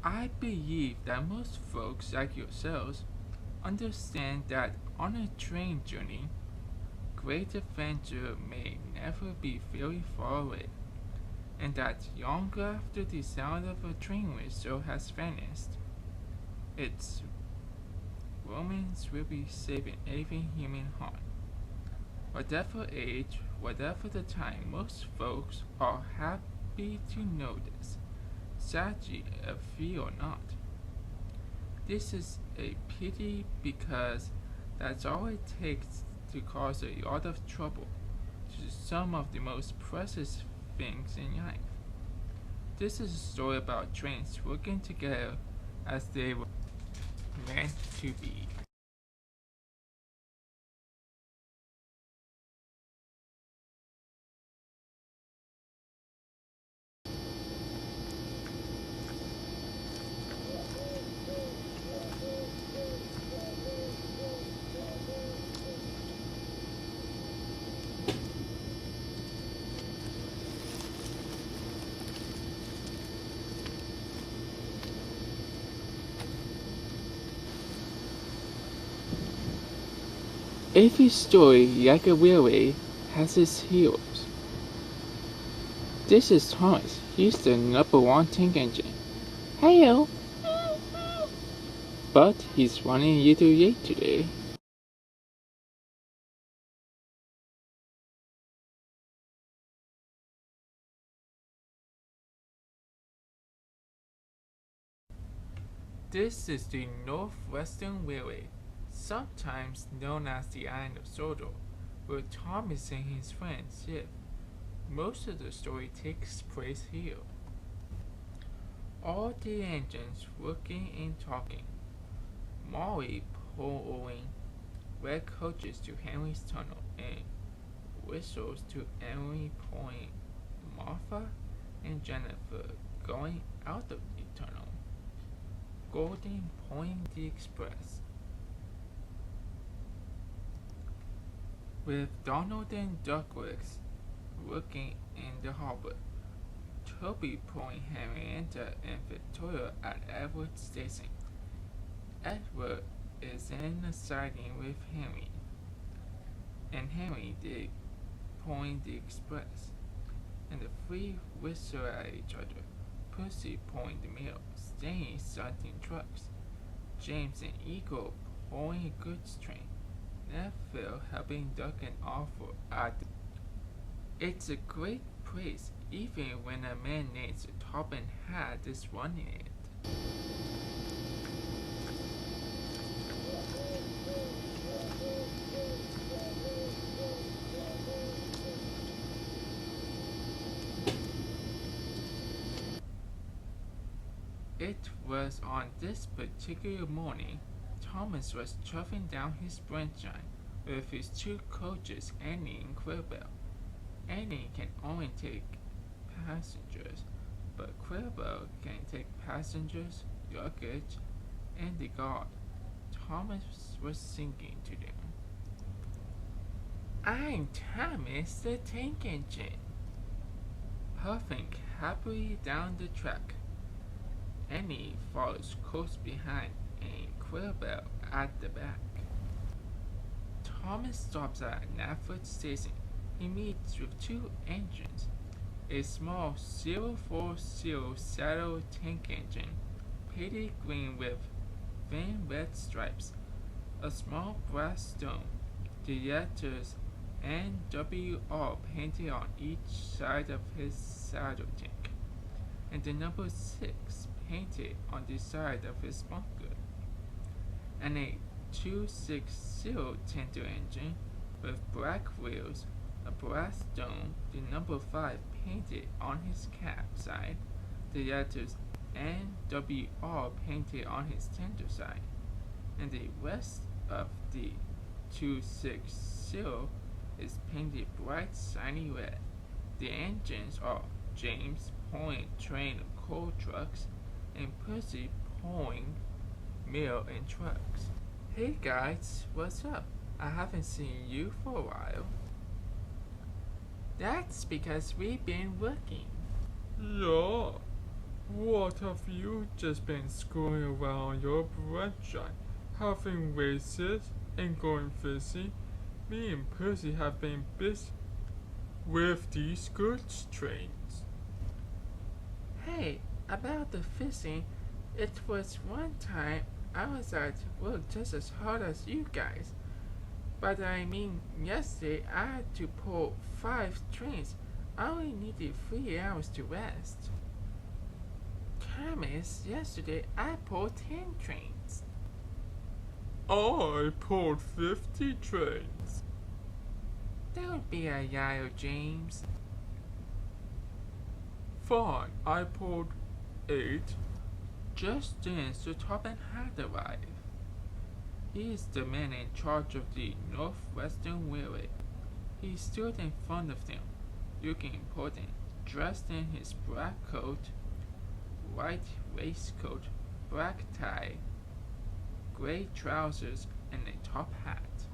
I believe that most folks like yourselves understand that on a train journey, great adventure may never be very far away, and that long after the sound of a train whistle has vanished, its romance will be safe in every human heart. Whatever age, whatever the time, most folks are happy to know this, sadly if you or not. This is a pity because that's all it takes to cause a lot of trouble to some of the most precious things in life. This is a story about trains working together as they were meant to be. Every story, like a railway, has its heroes. This is Thomas. He's the number one tank engine. Hello. But he's running a little late today. This is the Northwestern Railway, sometimes known as the Island of Sodor, where Thomas and his friends live. Most of the story takes place here. All the engines working and talking. Molly pulling red coaches to Henry's tunnel and whistles to Emily pulling Martha and Jennifer going out of the tunnel. Golden pulling the express. With Donald and Douglas working in the harbor. Toby pulling Henrietta and Victoria at Edward Station. Edward is in a siding with Henry, and Henry did pulling the express, and the three whistle at each other. Percy pulling the mill, Stanley starting trucks, James and Eagle pulling a goods train, Neville helping Doug and Arthur at the. It's a great place, even when a man named Tobin had is running it. It was on this particular morning Thomas was traveling down his branch line with his two coaches, Annie and Quillbell. Annie can only take passengers, but Quillbell can take passengers, luggage, and the guard. Thomas was singing to them. I'm Thomas the tank engine, puffing happily down the track. Annie follows close behind and Quillbell at the back. Thomas stops at Nafford Station. He meets with two engines, a small 040 saddle tank engine, painted green with thin red stripes, a small brass dome, the letters NWR painted on each side of his saddle tank, and the number 6 painted on the side of his bunker, and a 260 tender engine with black wheels, a brass dome, the number 5 painted on his cab side, the letters NWR painted on his tender side, and the rest of the 260 is painted bright shiny red. The engines are James pulling train and coal trucks, and Percy pulling mill and trucks. Hey guys, what's up? I haven't seen you for a while. That's because we've been working. Yeah. What have you just been screwing around your branch, having races and going fishing? Me and Percy have been busy with these goods trains. Hey, about the fishing, it was one time I was at work just as hard as you guys. But I mean, yesterday I had to pull 5 trains. I only needed 3 hours to rest. Thomas, yesterday I pulled 10 trains. I pulled 50 trains. Don't be a yayo, James. Fine, I pulled 8. Just then, Sir Tobin had arrived. He is the man in charge of the Northwestern Railway. He stood in front of them, looking important, dressed in his black coat, white waistcoat, black tie, gray trousers, and a top hat.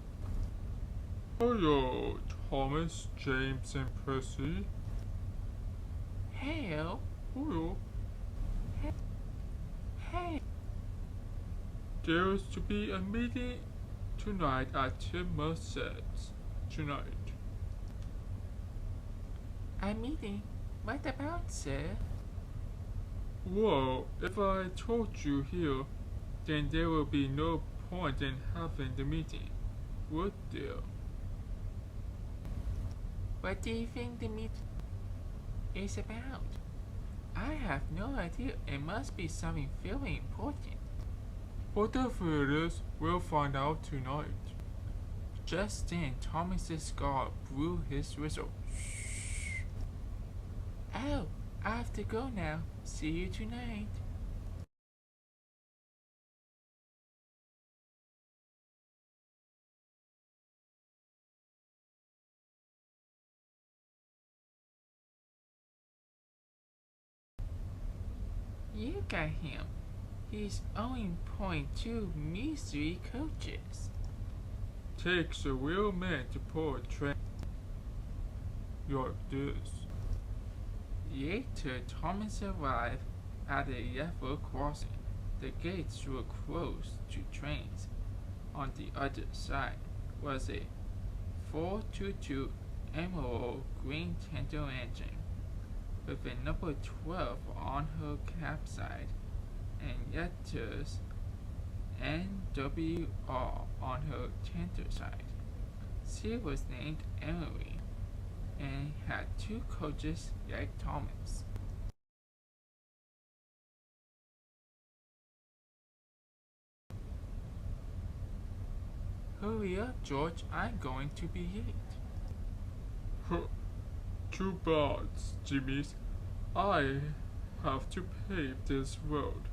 Hello, Thomas, James, and Percy. Hail! Hello. Hey! There's to be a meeting tonight at Tim Mercer's. Tonight. A meeting? What about, sir? Well, if I told you here, then there will be no point in having the meeting, would there? What do you think the meeting is about? I have no idea. It must be something very important. Whatever it is, we'll find out tonight. Just then, Thomas's guard blew his whistle. Shh. Oh, I have to go now. See you tonight. You got him. He's owing .2 mystery coaches. Takes a real man to pull a train like this. Later, Thomas arrived at a level crossing. The gates were closed to trains. On the other side was a 422 emerald green tender engine with a number 12 on her cab side and letters NWR on her tender side. She was named Emily and had 2 coaches like Thomas. Hurry up, George, I'm going to be late. Huh. Too bad, Jimmy's. I have to pave this road.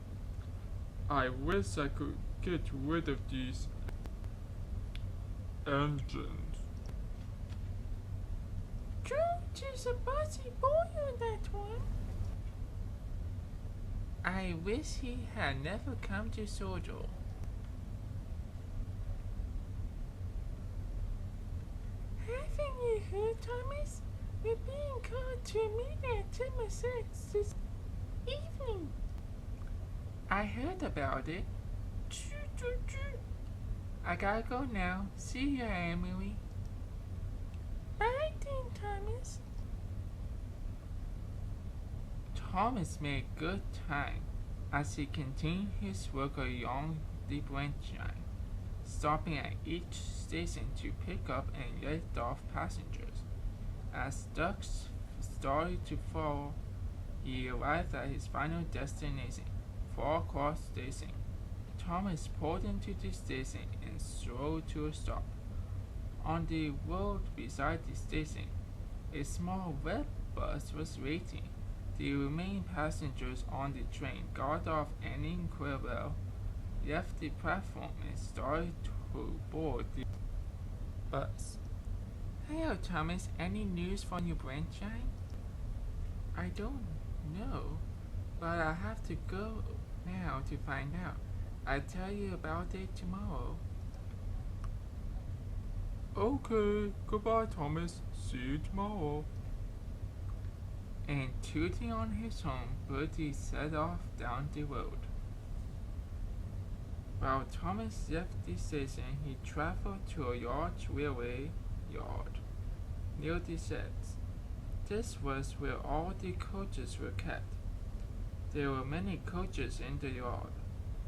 I wish I could get rid of these engines. George is a bossy boy on that one. I wish he had never come to Sojo. Haven't you heard, Thomas? We're being called to a meeting at Timber's this evening. I heard about it. Choo. I gotta go now. See ya, Emily. Bye then, Thomas. Thomas made good time as he continued his work along the branch line, stopping at each station to pick up and let off passengers. As dusk started to fall, he arrived at his final destination, Far Cross Station. Thomas pulled into the station and strolled to a stop. On the road beside the station, a small red bus was waiting. The remaining passengers on the train got off and Inquirel left the platform and started to board the bus. Hello, Thomas. Any news from your branch line? I don't know, but I have to go now to find out. I'll tell you about it tomorrow. Okay, goodbye, Thomas. See you tomorrow. and tooting on his horn, Bertie set off down the road. While Thomas left the station, he traveled to a large railway yard near the sheds. This was where all the coaches were kept. There were many coaches in the yard,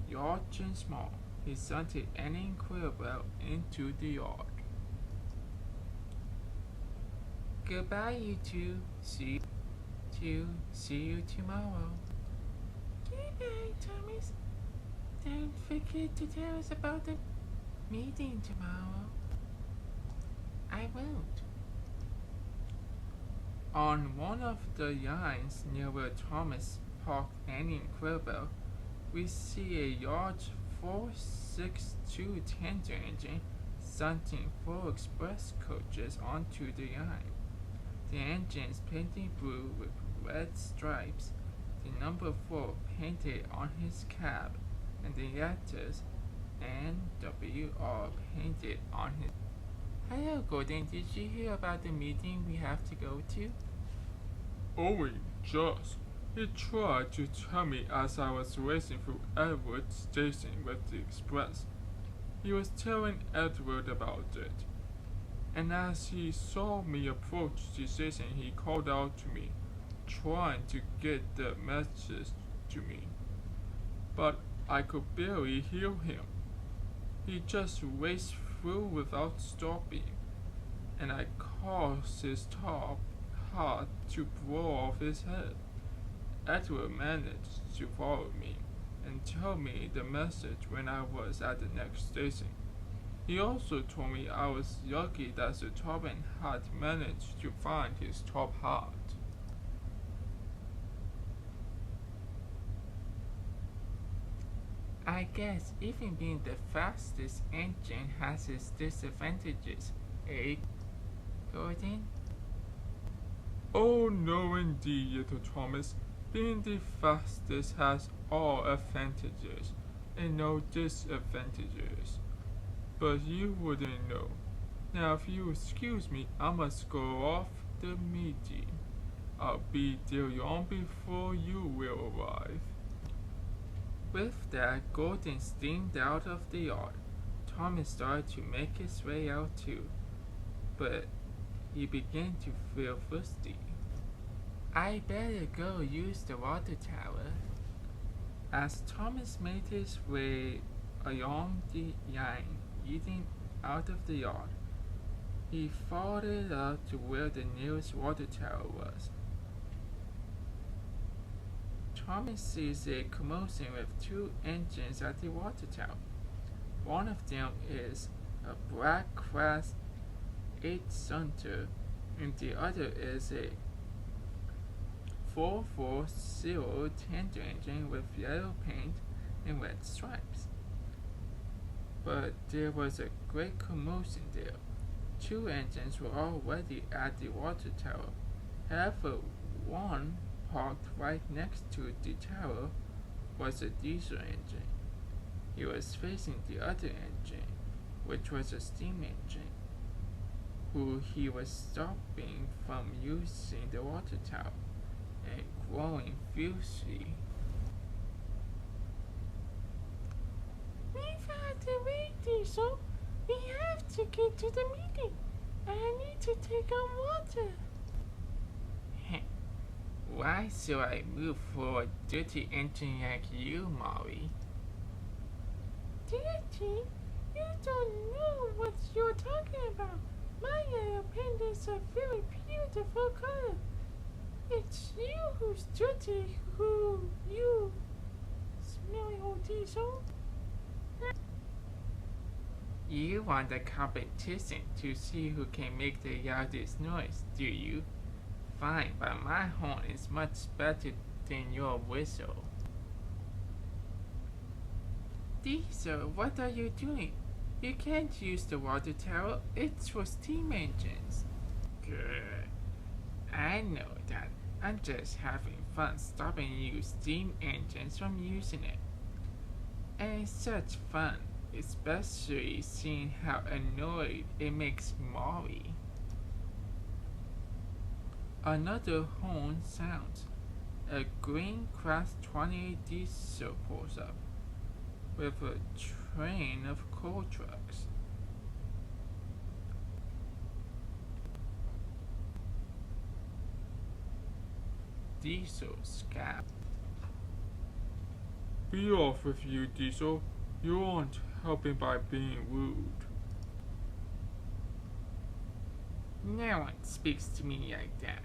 large and small. He shunted any inquirer into the yard. Goodbye, you two. See you tomorrow. Goodbye, Thomas. Don't forget to tell us about the meeting tomorrow. I won't. On one of the lines near where Thomas parked Annie and Quibble, we see a large 462 tender engine shunting 4 express coaches onto the line. The engine is painted blue with red stripes, the number 4 painted on his cab, and the letters NW are painted on his. Hello, Gordon. Did you hear about the meeting we have to go to? Only just. He tried to tell me as I was racing through Edward Station with the express. He was telling Edward about it. And as he saw me approach the station, he called out to me, trying to get the message to me. But I could barely hear him. He just raced through without stopping, and I caused his top hat to blow off his head. Edward managed to follow me and tell me the message when I was at the next station. He also told me I was lucky that the top had managed to find his top hat. I guess even being the fastest engine has its disadvantages, eh, Gordon? Oh no indeed, little Thomas. Being the fastest has all advantages and no disadvantages. But you wouldn't know. Now if you excuse me, I must go off the meeting. I'll be there long before you will arrive. With that, Gordon steamed out of the yard. Thomas started to make his way out too, but he began to feel thirsty. I better go use the water tower. As Thomas made his way along the line leading out of the yard, he followed up to where the nearest water tower was. Thomas sees a commotion with 2 engines at the water tower. One of them is a black Class 8 shunter, and the other is a 440 tender engine with yellow paint and red stripes. But there was a great commotion there. 2 engines were already at the water tower. However, one parked right next to the tower was a diesel engine. He was facing the other engine, which was a steam engine, who he was stopping from using the water tower and growing fiercely. We've had to wait, Diesel. We have to get to the meeting. I need to take on water. Why should I move for a dirty engine like you, Molly? Dirty? You don't know what you're talking about. My yellow paint is a very beautiful color. It's you who's dirty, you smelly old Diesel. You want a competition to see who can make the loudest noise, do you? Fine, but my horn is much better than your whistle. Diesel, what are you doing? You can't use the water tower. It's for steam engines. Good. I know that. I'm just having fun stopping you steam engines from using it. And it's such fun, especially seeing how annoyed it makes Molly. Another horn sounds. A green Class 20 diesel pulls up, with a train of coal trucks. Diesel scowl. Be off with you, Diesel. You aren't helping by being rude. No one speaks to me like that.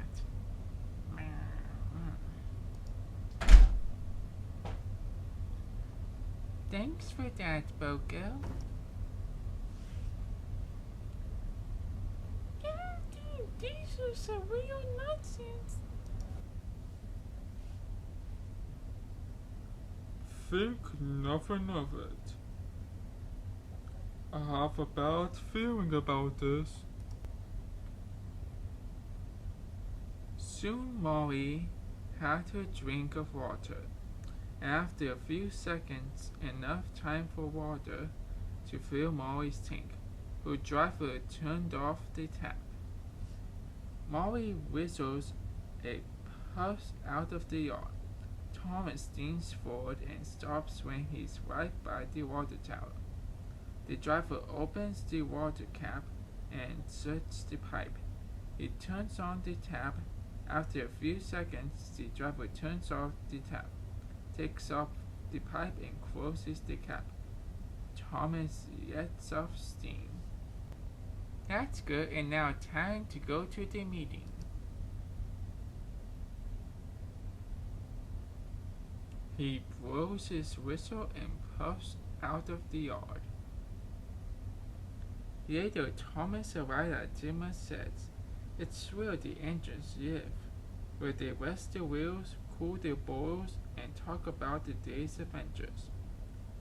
Thanks for that, Boko. Diesel's a real nonsense. Think nothing of it. I have a bad feeling about this. Soon Molly had her drink of water. After a few seconds, enough time for water to fill Molly's tank, her driver turned off the tap. Molly whistles a puff out of the yard. Thomas leans forward and stops when he's right by the water tower. The driver opens the water cap and inserts the pipe. He turns on the tap. After a few seconds, the driver turns off the tap, takes off the pipe and closes the cap. Thomas lets off steam. That's good, and now time to go to the meeting. He blows his whistle and puffs out of the yard. Later, Thomas arrives at Gemma says, "It's where the engines live, where they rest their wheels, cool their boils, and talk about the day's adventures."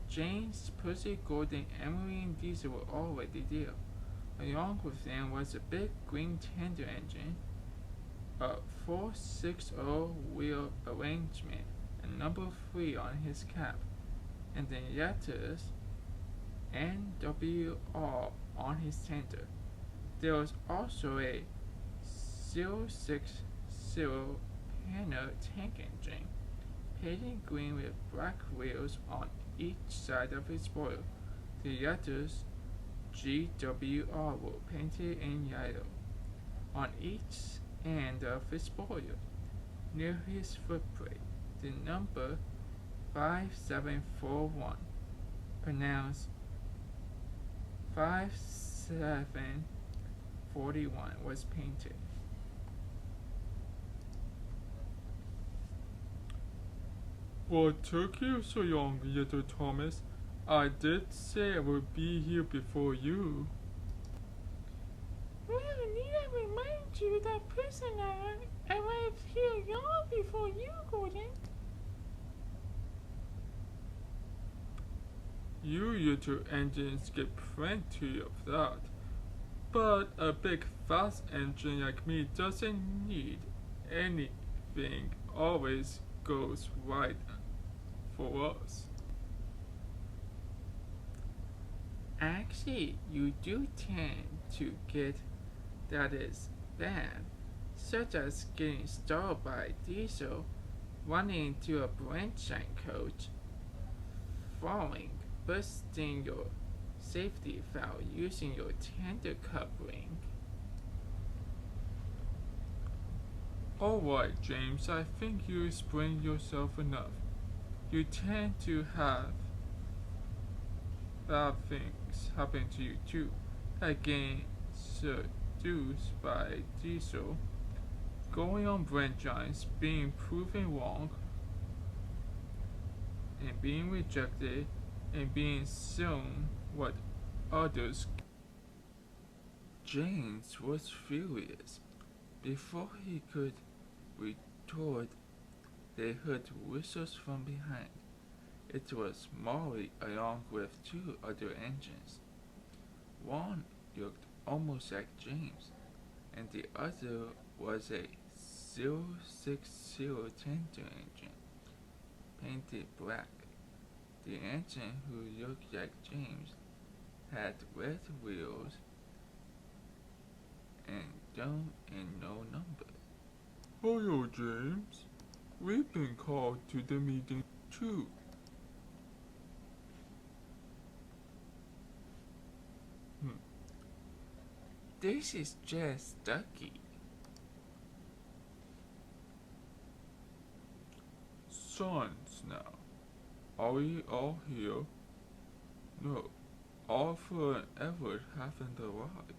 James, Percy, Gordon, Emily, and Diesel were already there. Along with them was a big green tender engine, a 460 wheel arrangement, and number 3 on his cap, and the letters NWR on his tender. There was also a 060 Panner tank engine, painted green with black wheels on each side of its spoiler. The letters GWR were painted in yellow on each end of his spoiler. Near his footplate, the number 5741, pronounced 5741, was painted. What took you so long, little Thomas? I did say I would be here before you. Well, need I remind you that prisoner arrived here long before you, Gordon? You little engines get plenty of that. But a big fast engine like me doesn't need anything. Always goes right for us. Actually, you do tend to get that is bad, such as getting stalled by Diesel, running into a branchline coach, falling, bursting your safety valve using your tender covering. Alright, James, I think you explained yourself enough. You tend to have bad things happen to you too, like getting seduced by Diesel, going on branch lines, being proven wrong, and being rejected, and being shown what others. James was furious. Before he could retort, they heard whistles from behind. It was Molly along with 2 other engines. One looked almost like James, and the other was a 060 tender engine, painted black. The engine who looked like James had red wheels and no number. Hello, James. We've been called to the meeting too. This is just Ducky. Sons now. Are we all here? No. Arthur and Everett haven't arrived.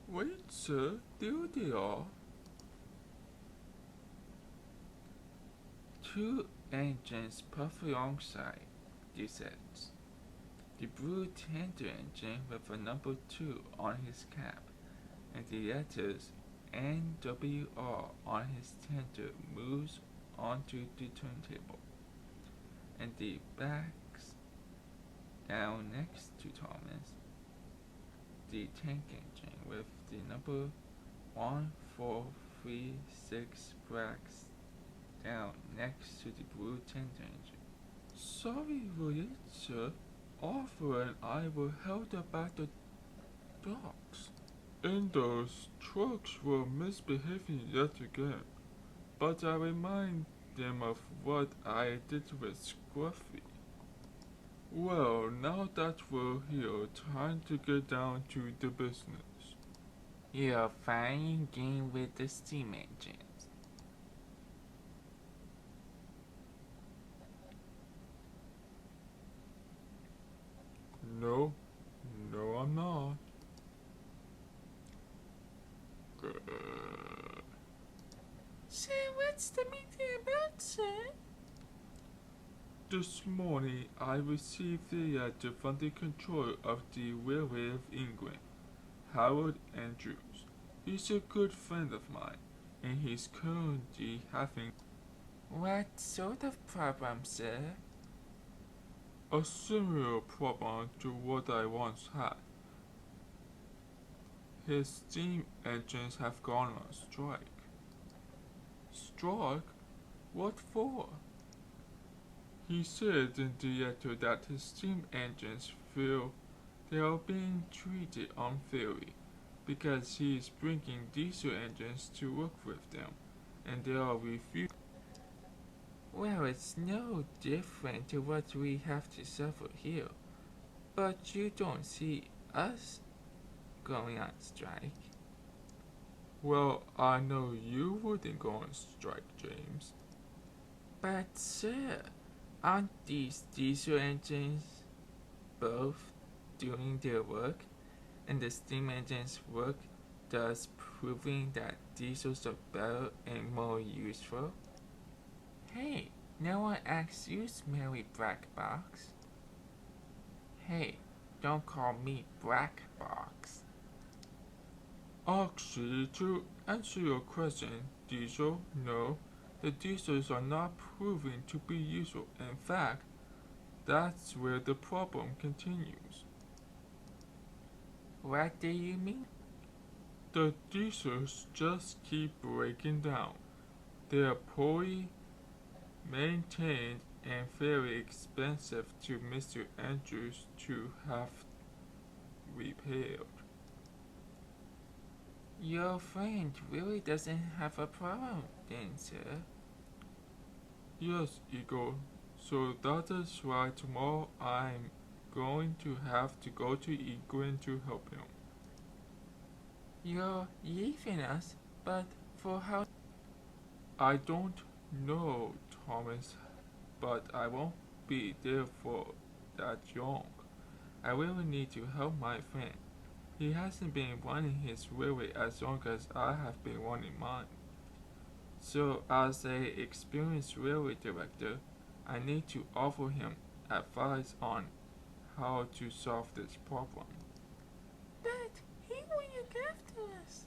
Wait, sir. There they are. Two engines puff alongside, this says. The blue tender engine with a number 2 on his cap and the letters NWR on his tender moves onto the turntable, and the backs down next to Thomas. The tank engine with the number 1436 backs down next to the blue tender engine. Sorry, William, sir. Arthur and I were held up at the docks. And those trucks were misbehaving yet again. But I remind them of what I did with Scruffy. Well, now that we're here, time to get down to the business. You're fine game with the steam engines. No, I'm not. So what's the meeting about, sir? This morning I received a letter from the controller of the Railway of England, Harold Andrews. He's a good friend of mine, and he's currently having What sort of problem, sir? a similar problem to what I once had. His steam engines have gone on strike. Strike? What for? He said in the letter that his steam engines feel they are being treated unfairly because he is bringing diesel engines to work with them, and they are refusing. Well, it's no different to what we have to suffer here. But you don't see us going on strike. Well, I know you wouldn't go on strike, James. But, sir, aren't these diesel engines both doing their work? And the steam engines' work thus proving that diesels are better and more useful? Hey, no one asks you, smelly black box. Hey, don't call me black box. Actually, to answer your question, diesel, no, the diesels are not proving to be useful. In fact, that's where the problem continues. What do you mean? The diesels just keep breaking down. They are poorly maintained and very expensive to Mr. Andrews to have repaired. Your friend really doesn't have a problem then, sir. Yes, Eagle. So that is why tomorrow I'm going to have to go to England to help him. You're leaving us, but for how? I don't know, Thomas, but I won't be there for that long. I really need to help my friend. He hasn't been running his railway as long as I have been running mine. So, as a experienced railway director, I need to offer him advice on how to solve this problem. But he will look after us.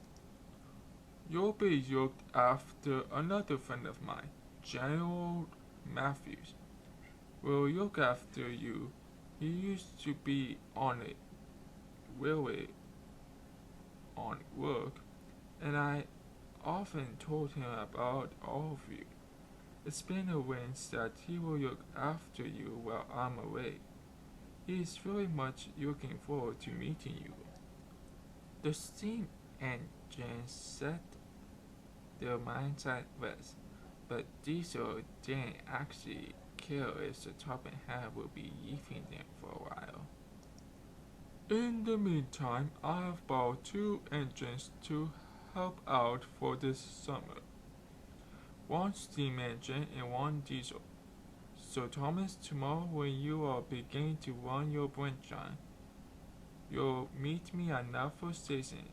You'll be looked after another friend of mine, General Matthews. Will look after you. He used to be on a railway on work, and I often told him about all of you. It's been arranged that he will look after you while I'm away. He is very much looking forward to meeting you. The steam engine set their minds at rest, but Diesel didn't actually care if the Topping Hat would be leaving them for a while. In the meantime, I have bought 2 engines to help out for this summer. 1 steam engine and 1 diesel. So Thomas, tomorrow when you are beginning to run your branch, you'll meet me at Nashville Station.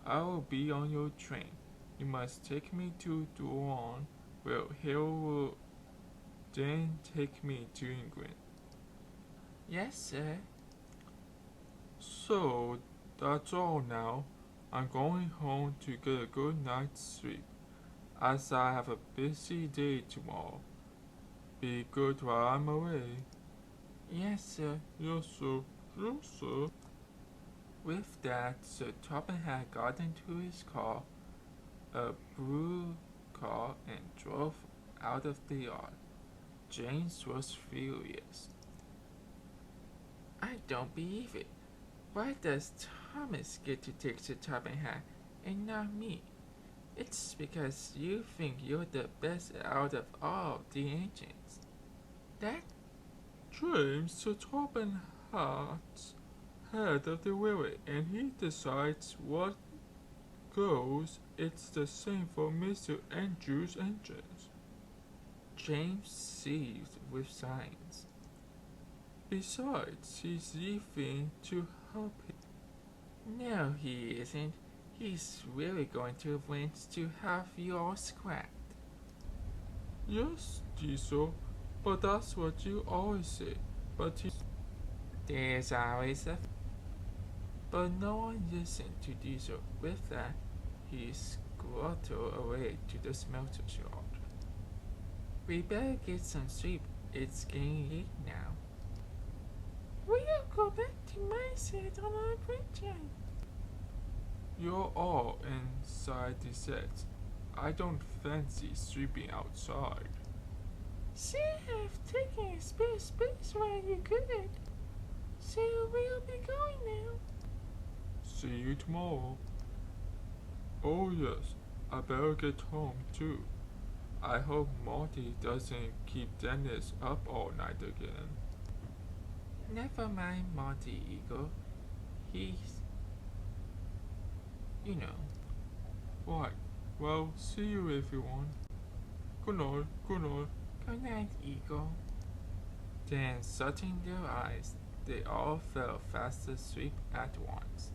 I will be on your train. You must take me to Duran, where Hale will then take me to England. Yes, sir. So that's all now. I'm going home to get a good night's sleep, as I have a busy day tomorrow. Be good while I'm away. Yes, sir. Yes, sir. Yes, sir. With that, Sir Topping Hat got into his car, a blue car, and drove out of the yard. James was furious. I don't believe it. Why does Thomas get to take the Topping Hat and not me? It's because you think you're the best out of all the engines. That James, the Topping Hat's head of the wheel, and he decides what goes. It's the same for Mr. Andrews' engines. James seethed with signs. Besides, he's leaving to help him. No, he isn't. He's really going to arrange to have you all scrapped. Yes, Diesel, but that's what you always say. But There's always a. But no one listened to Diesel. With that, he scuttled away to the smelter's yard. We better get some sleep. It's getting late now. We'll go back to my set on our bridge. you're all inside the set. I don't fancy sleeping outside. Should have taken a spare space while you could. So we'll be going now. See you tomorrow. Oh yes, I better get home too. I hope Marty doesn't keep Dennis up all night again. Never mind Monty Eagle. He's... you know. Right, well, see you everyone. Good night, good night. Good night, Eagle. Then, shutting their eyes, they all fell fast asleep at once.